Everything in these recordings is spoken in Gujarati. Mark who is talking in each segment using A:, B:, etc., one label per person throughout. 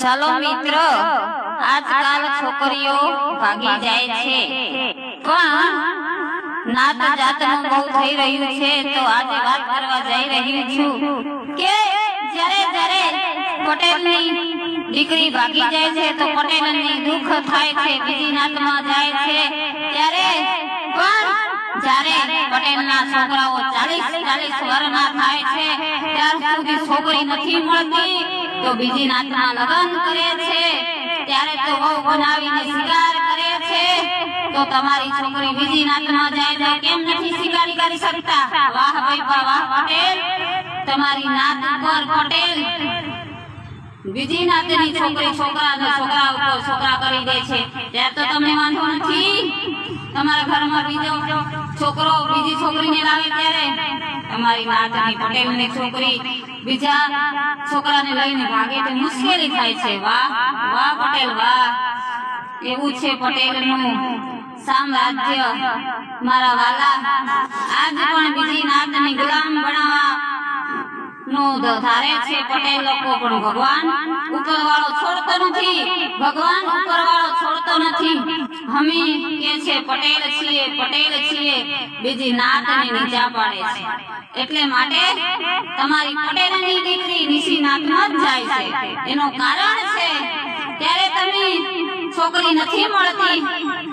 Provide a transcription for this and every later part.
A: ચાલો મિત્રો, આજકાલ છોકરીઓ ભાગી જાય છે, પણ નાત જાતનું બહુ થઈ રહ્યું છે. તો આજે વાત કરવા જઈ રહી છું કે જ્યારે પટેલની દીકરી ભાગી જાય છે તો પટેલને દુઃખ થાય છે, બીજી નાતમાં જાય છે. ત્યારે પણ જ્યારે પટેલના છોકરાઓ 40 વર્ષના થાય છે ત્યાર સુધી છોકરી નથી મળતી તો બીજી નાતમાં લગ્ન કરે છે. ત્યારે તો વહુ બનાવીને શિકાર કરે છે. તો તમારી છોકરી બીજી નાતમાં જાય તો કેમ નથી શિકારી કરી શકતા? વાહ ભાઈ વાહ પટેલ, તમારી નાત ઉપર પટેલ બીજી નાતની છોકરી છોકરા કરી દે છે. ત્યારે તો તમને વાંધો નથી. તમારા ઘરમાં બીજો છોકરો બીજી છોકરીને લાવે ત્યારે તમારી નાતની પટેલની છોકરી બીજા છોકરાને લઈને ભાગે તો મુશ્કેલી થાય છે. વાહ વાહ પટેલ વાહ, એવું છે પટેલનું સામ્રાજ્ય. મારા વાલા, આજ પણ બીજી નાતની ગુલામ બનાવવા નો ધારે છે પટેલ લોકો, પણ ભગવાન ઉપરવાળો છોડતો નથી. ભગવાન ઉપરવાળો છોડતો નથી. અમે કે છે પટેલ છીએ, બીજી નાતને નીચા પાડે છે. એટલે માટે તમારી પટેલની દીકરી નીચી નાતમાં જ જાય છે. એનું કારણ છે ત્યારે તમે છોકરી નથી મળતી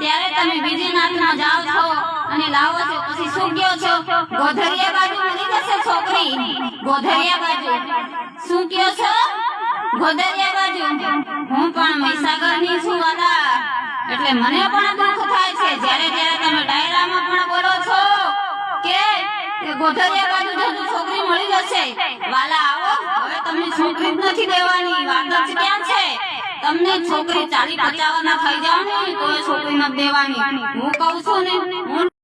A: ત્યારે તમે બીજી નાતમાં જાઓ છો અને લાવો છો. પછી શું કહો છો? ગોધરિયા બાજુ મળી જશે છોકરી. ગોધરિયા બાજુ શું કહો છો? ગોધરિયા બાજુ. હું પણ મહીસાગરની છું વાલા, એટલે મને પણ દુઃખ થાય છે જ્યારે તમે ડાયરામાં પણ બોલો છો કે ગોધરિયા બાજુ જજો છોકરી મળી જશે. વાલા આવો, હવે તમને છોકરી જ નથી દેવાની. વાત જ ક્યાં છે? તમને છોકરી 40-50 ના થઈ જાવ ને તો છોકરી નથી દેવાની. હું કહું છું ને, હું